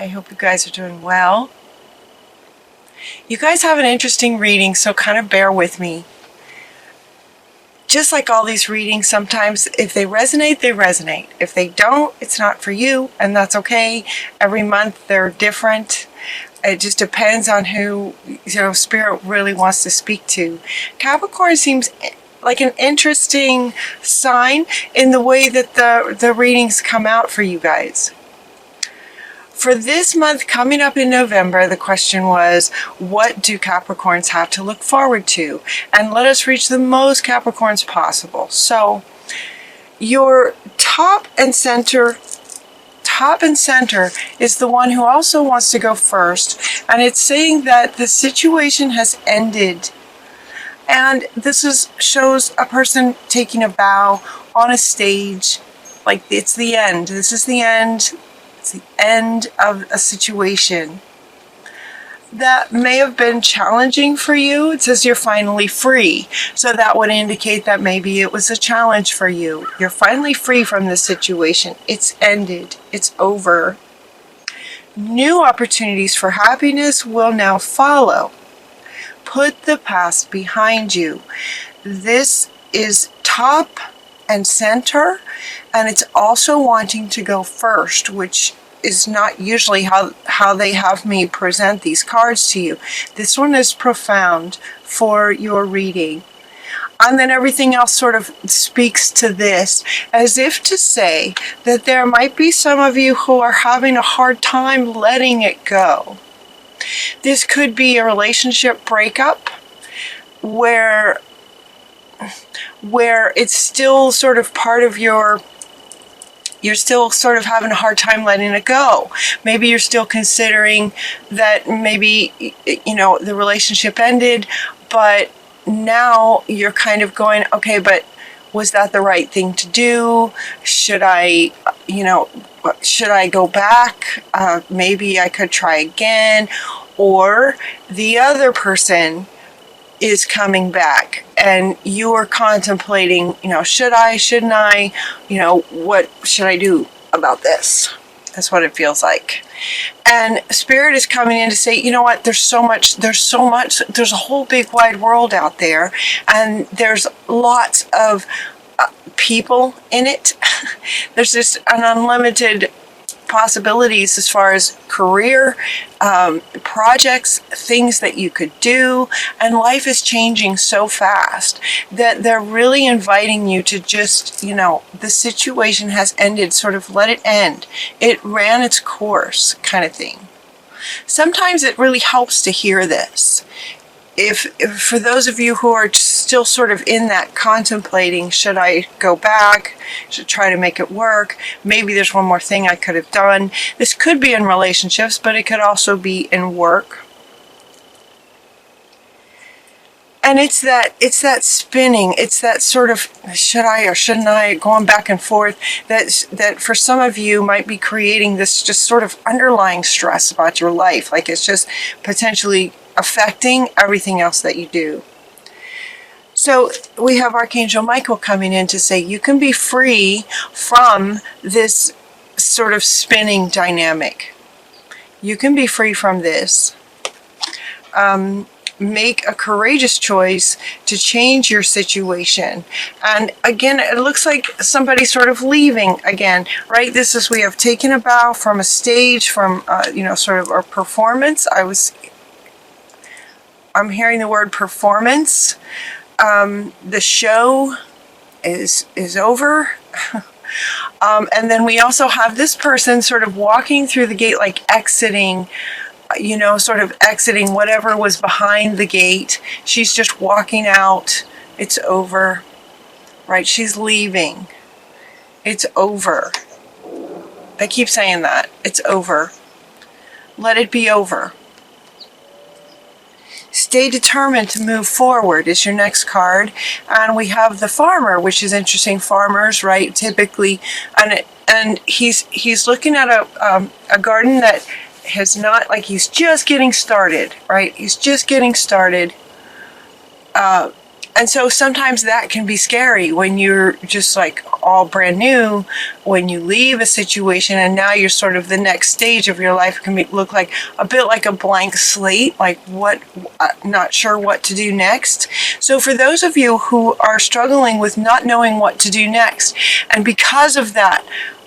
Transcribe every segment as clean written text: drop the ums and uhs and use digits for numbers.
I hope you guys are doing well. You guys have an interesting reading, so kind of bear with me. Just like all these readings, sometimes if they resonate, they resonate. If they don't, it's not for you, and that's okay. Every month they're different. It just depends on who, Spirit really wants to speak to. Capricorn seems like an interesting sign in the way that the readings come out for you guys. For this month coming up in November, the question was, what do Capricorns have to look forward to? And let us reach the most Capricorns possible. So your top and center is the one who also wants to go first. And it's saying that the situation has ended. And this shows a person taking a bow on a stage, like it's the end. This is the end. It's the end of a situation that may have been challenging for you. It says you're finally free. So that would indicate that maybe it was a challenge for you. You're finally free from this situation. It's ended. It's over. New opportunities for happiness will now follow. Put the past behind you. This is top and center, and it's also wanting to go first, which is not usually how they have me present these cards to you. This one is profound for your reading. And then everything else sort of speaks to this, as if to say that there might be some of you who are having a hard time letting it go. This could be a relationship breakup where it's still sort of part of you're still sort of having a hard time letting it go. Maybe you're still considering that maybe, the relationship ended, but now you're kind of going, okay, but was that the right thing to do? Should I go back? Maybe I could try again. Or the other person is coming back and you are contemplating, should I, shouldn't I, what should I do about this? That's what it feels like. And Spirit is coming in to say, you know what, there's a whole big wide world out there, and there's lots of people in it. There's just an unlimited possibilities as far as career, projects, things that you could do, and life is changing so fast that they're really inviting you to just, the situation has ended, sort of let it end. It ran its course kind of thing. Sometimes it really helps to hear this. If for those of you who are still sort of in that contemplating, should I go back? Should I try to make it work? Maybe there's one more thing I could have done. This could be in relationships, but it could also be in work. And it's that spinning, it's that sort of should I or shouldn't I, going back and forth, that for some of you might be creating this just sort of underlying stress about your life, like it's just potentially affecting everything else that you do. So we have Archangel Michael coming in to say you can be free from this sort of spinning dynamic. You can be free from this. Make a courageous choice to change your situation. And again, it looks like somebody sort of leaving again, right? We have taken a bow from a stage, from, sort of a performance. I'm hearing the word performance. The show is over. And then we also have this person sort of walking through the gate, like exiting, sort of exiting whatever was behind the gate. She's just walking out. It's over, right? She's leaving. It's over. I keep saying that. It's over. Let it be over. Stay determined to move forward is your next card. And we have the farmer, which is interesting. Farmers, right, typically, and he's looking at a garden that has not, like, he's just getting started, right? He's just getting started. And so sometimes that can be scary when you're just like all brand new, when you leave a situation and now you're sort of the next stage of your life can look like a bit like a blank slate, like not sure what to do next. So for those of you who are struggling with not knowing what to do next, and because of that,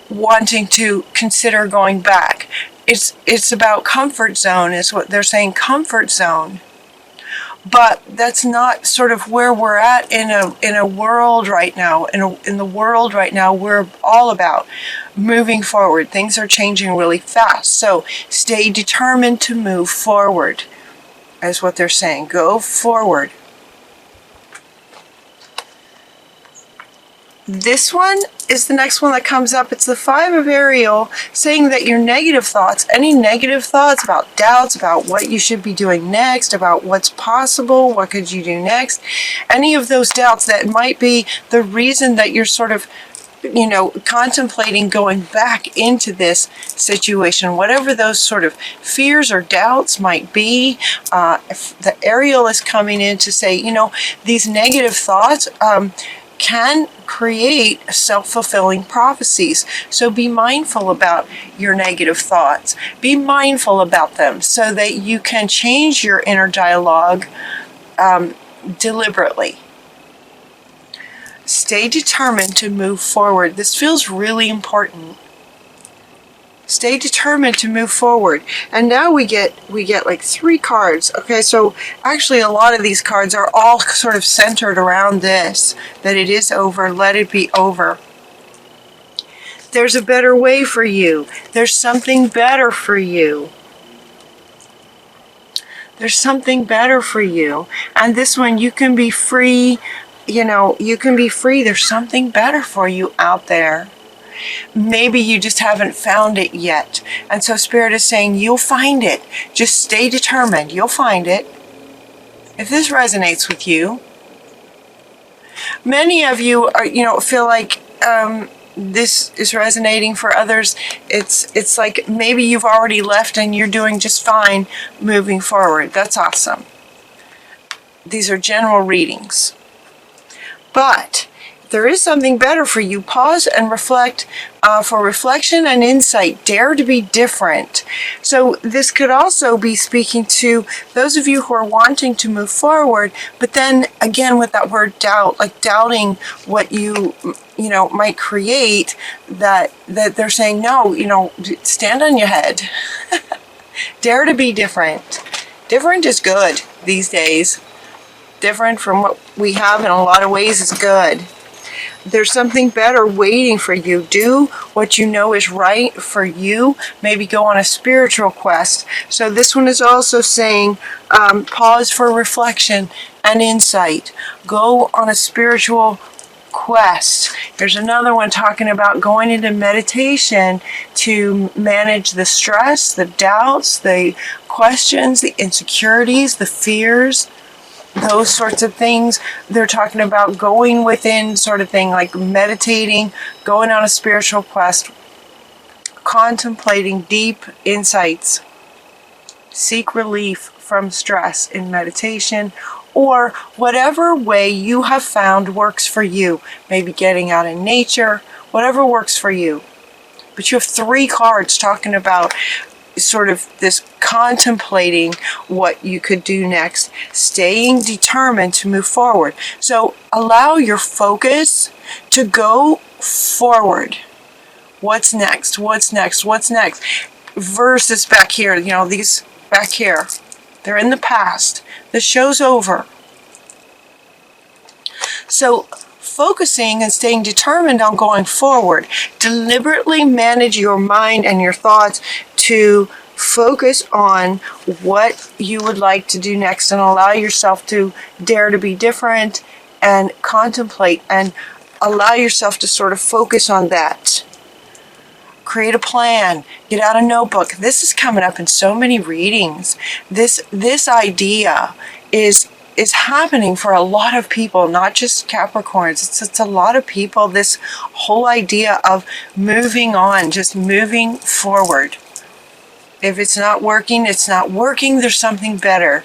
wanting to consider going back, it's about comfort zone is what they're saying, comfort zone. But that's not sort of where we're at in a world right now. In the world right now, we're all about moving forward. Things are changing really fast. So stay determined to move forward, is what they're saying. Go forward. This one is the next one that comes up. It's the 5 of Ariel, saying that your negative thoughts, any negative thoughts about doubts, about what you should be doing next, about what's possible, what could you do next, any of those doubts that might be the reason that you're sort of, contemplating going back into this situation, whatever those sort of fears or doubts might be. If the Ariel is coming in to say, these negative thoughts, can create self-fulfilling prophecies. So be mindful about your negative thoughts. Be mindful about them so that you can change your inner dialogue deliberately. Stay determined to move forward. This feels really important. Stay determined to move forward. And now we get like 3 cards. Okay, so actually a lot of these cards are all sort of centered around this, that it is over, let it be over. There's a better way for you. There's something better for you. There's something better for you. And this one, you can be free, you can be free. There's something better for you out there. Maybe you just haven't found it yet. And so Spirit is saying, you'll find it. Just stay determined. You'll find it. If this resonates with you. Many of you are, feel like this is resonating. For others, it's like maybe you've already left and you're doing just fine moving forward. That's awesome. These are general readings. But there is something better for you. Pause and reflect for reflection and insight. Dare to be different. So this could also be speaking to those of you who are wanting to move forward, but then again with that word doubt, like doubting what you might create, that they're saying, no, stand on your head. Dare to be different. Different is good these days. Different from what we have in a lot of ways is good. There's something better waiting for you. Do what you know is right for you. Maybe go on a spiritual quest. So this one is also saying, pause for reflection and insight. Go on a spiritual quest. There's another one talking about going into meditation to manage the stress, the doubts, the questions, the insecurities, the fears. Those sorts of things. They're talking about going within sort of thing, like meditating, going on a spiritual quest, contemplating deep insights. Seek relief from stress in meditation, or whatever way you have found works for you. Maybe getting out in nature, whatever works for you. But you have 3 cards talking about sort of this contemplating what you could do next, staying determined to move forward. So allow your focus to go forward. What's next? What's next? What's next? Versus back here, these back here, they're in the past. The show's over. So focusing and staying determined on going forward. Deliberately manage your mind and your thoughts to focus on what you would like to do next, and allow yourself to dare to be different and contemplate and allow yourself to sort of focus on that. Create a plan. Get out a notebook. This is coming up in so many readings. This idea is happening for a lot of people, not just Capricorns. It's a lot of people, this whole idea of moving on, just moving forward. If it's not working, it's not working. There's something better.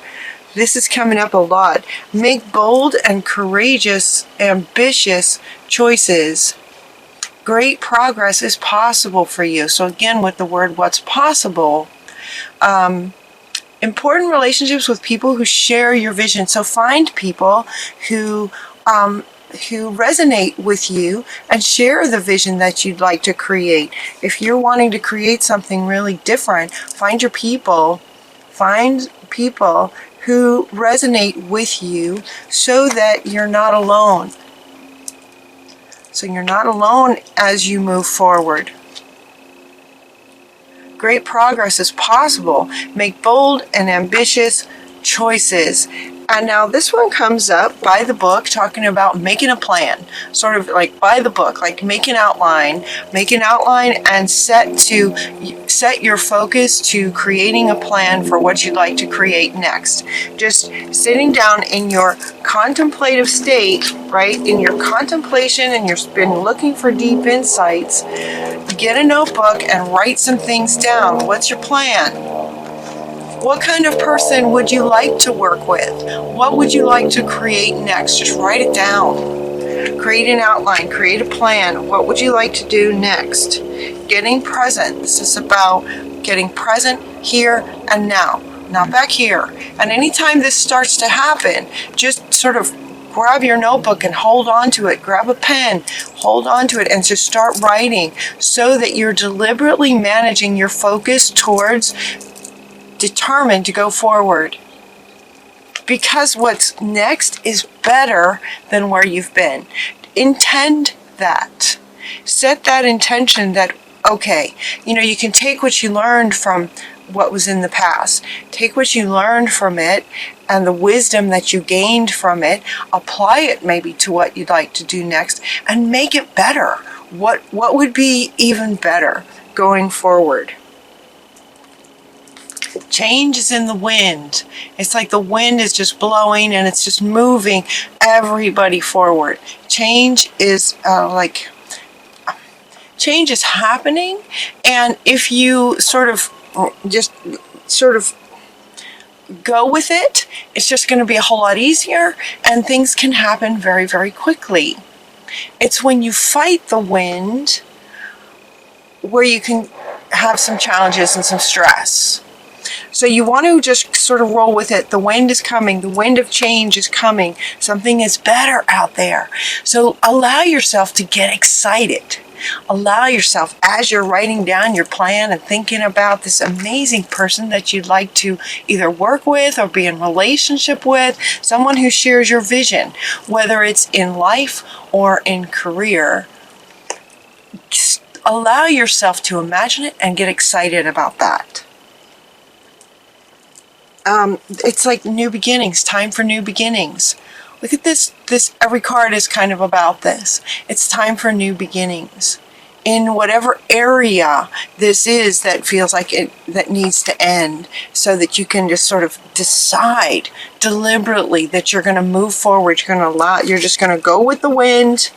This is coming up a lot. Make bold and courageous, ambitious choices. Great progress is possible for you. So again, with the word what's possible, important relationships with people who share your vision. So find people who resonate with you and share the vision that you'd like to create. If you're wanting to create something really different, find people who resonate with you so that you're not alone. So you're not alone as you move forward. Great progress is possible. Make bold and ambitious choices. And now this one comes up by the book, talking about making a plan, sort of like by the book, like make an outline and set your focus to creating a plan for what you'd like to create next. Just sitting down in your contemplative state, right? In your contemplation, and you've been looking for deep insights, get a notebook and write some things down. What's your plan? What kind of person would you like to work with? What would you like to create next? Just write it down. Create an outline, create a plan. What would you like to do next? Getting present. This is about getting present here and now, not back here. And anytime this starts to happen, just sort of grab your notebook and hold on to it. Grab a pen, hold on to it, and just start writing so that you're deliberately managing your focus towards determined to go forward, because what's next is better than where you've been. Intend that. Set that intention that, okay, you can take what you learned from what was in the past. Take what you learned from it and the wisdom that you gained from it, apply it maybe to what you'd like to do next, and make it better. What would be even better going forward? Change is in the wind. It's like the wind is just blowing and it's just moving everybody forward. Change is change is happening, and if you sort of go with it, it's just going to be a whole lot easier, and things can happen very, very quickly. It's when you fight the wind where you can have some challenges and some stress. So you want to just sort of roll with it. The wind is coming. The wind of change is coming. Something is better out there. So allow yourself to get excited. Allow yourself, as you're writing down your plan and thinking about this amazing person that you'd like to either work with or be in relationship with, someone who shares your vision, whether it's in life or in career, just allow yourself to imagine it and get excited about that. It's like new beginnings, time for new beginnings. Look at this, every card is kind of about this. It's time for new beginnings. In whatever area this is that feels like that needs to end, so that you can just sort of decide deliberately that you're going to move forward. You're just going to go with the wind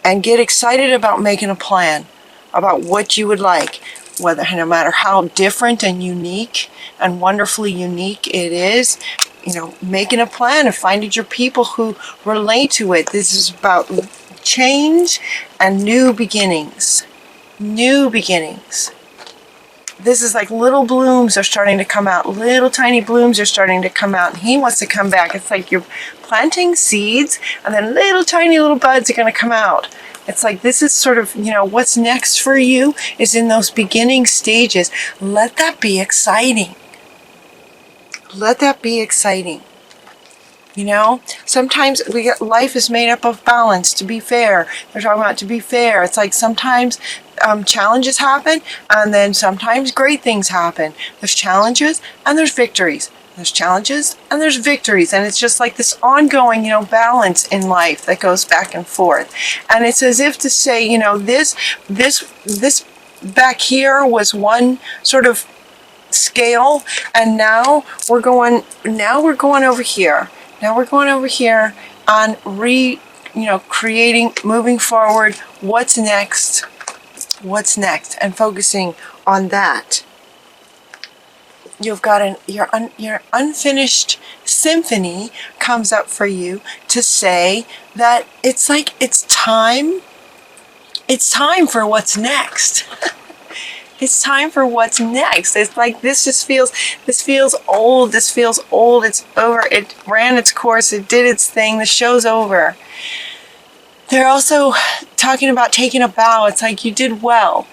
and get excited about making a plan about what you would like. No matter how different and unique and wonderfully unique it is, making a plan and finding your people who relate to it. This is about change and new beginnings. New beginnings. This is like little blooms are starting to come out. Little tiny blooms are starting to come out. And he wants to come back. It's like you're planting seeds, and then little tiny little buds are going to come out. It's like this is sort of, what's next for you is in those beginning stages. Let that be exciting. Let that be exciting. Sometimes life is made up of balance, to be fair. They're talking about to be fair. It's like sometimes challenges happen, and then sometimes great things happen. There's challenges and there's victories. There's challenges and there's victories, and it's just like this ongoing, balance in life that goes back and forth. And it's as if to say, this back here was one sort of scale, and now we're going over here. Now we're going over here on creating, moving forward. What's next? What's next? And focusing on that. you've got your unfinished symphony comes up for you to say that it's like it's time for what's next. It's time for what's next. It's like this feels old. It's over. It ran its course. It did its thing. The show's over. They're also talking about taking a bow. It's like you did well.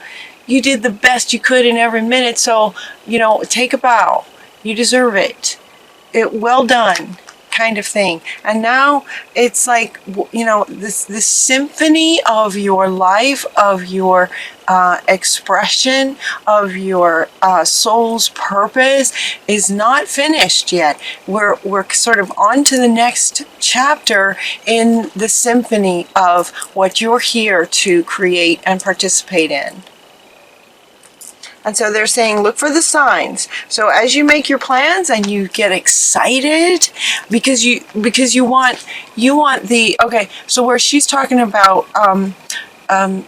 You did the best you could in every minute. So, take a bow. You deserve it. Well done, kind of thing. And now it's like, this symphony of your life, of your expression, of your soul's purpose is not finished yet. We're sort of on to the next chapter in the symphony of what you're here to create and participate in. And so they're saying, look for the signs. So as you make your plans and you get excited because you want the, okay, so where she's talking about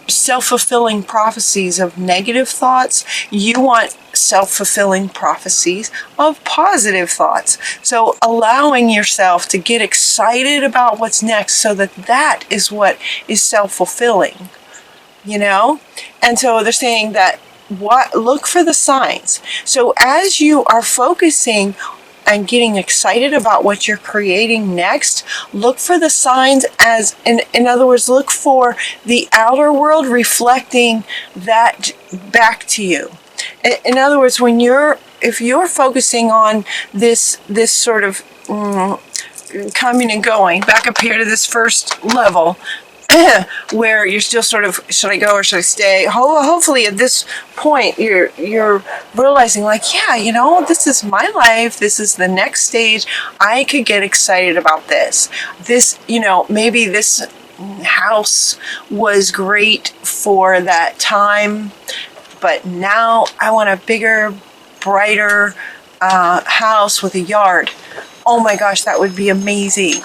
self-fulfilling prophecies of negative thoughts, you want self-fulfilling prophecies of positive thoughts. So allowing yourself to get excited about what's next so that is what is self-fulfilling, And so they're saying that look for the signs. So as you are focusing and getting excited about what you're creating next, look for the signs as, in other words, look for the outer world reflecting that back to you. In other words, if you're focusing on this sort of coming and going, back up here to this first level, where you're still sort of, should I go or should I stay? Hopefully at this point you're realizing like, yeah, this is my life. This is the next stage. I could get excited about this. This, maybe this house was great for that time, but now I want a bigger, brighter house with a yard. Oh my gosh, that would be amazing.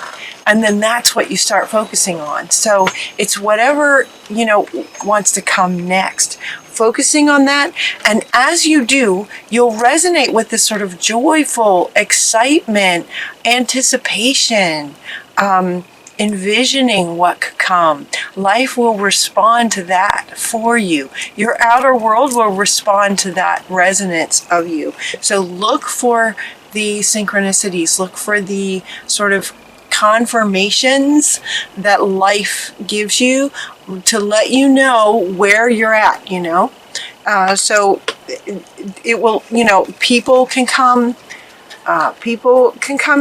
And then that's what you start focusing on. So it's whatever, wants to come next. Focusing on that. And as you do, you'll resonate with this sort of joyful excitement, anticipation, envisioning what could come. Life will respond to that for you. Your outer world will respond to that resonance of you. So look for the synchronicities. Look for the sort of confirmations that life gives you to let you know where you're at, so it will, people can come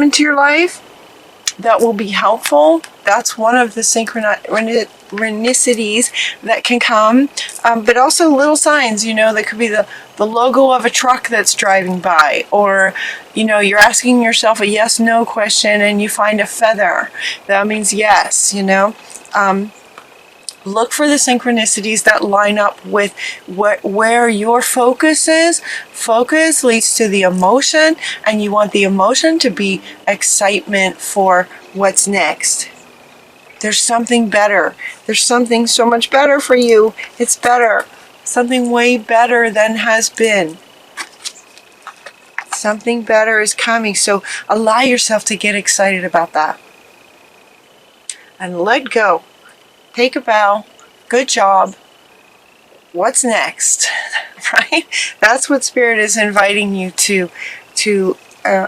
into your life that will be helpful. That's one of the synchronicities that can come, but also little signs, that could be the logo of a truck that's driving by, or, you're asking yourself a yes/no question and you find a feather. That means yes, Look for the synchronicities that line up with where your focus is. Focus leads to the emotion, and you want the emotion to be excitement for what's next. There's something better. There's something so much better for you. It's better. Something way better than has been. Something better is coming. So allow yourself to get excited about that. And let go. Take a bow. Good job. What's next? Right? That's what Spirit is inviting you to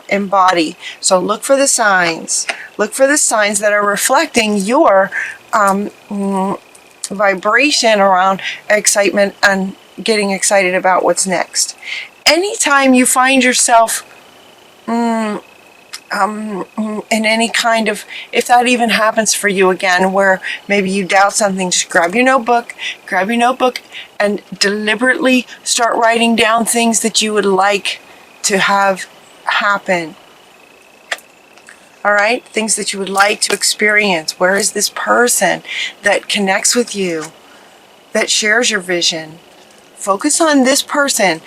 embody. So look for the signs. Look for the signs that are reflecting your vibration around excitement and getting excited about what's next. Anytime you find yourself in any kind of, if that even happens for you again, where maybe you doubt something, just grab your notebook and deliberately start writing down things that you would like to have happen. All right, things that you would like to experience. Where is this person that connects with you, that shares your vision? Focus on this person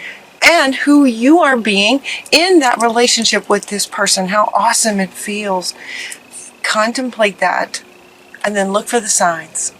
and who you are being in that relationship with this person, how awesome it feels. Contemplate that, and then look for the signs.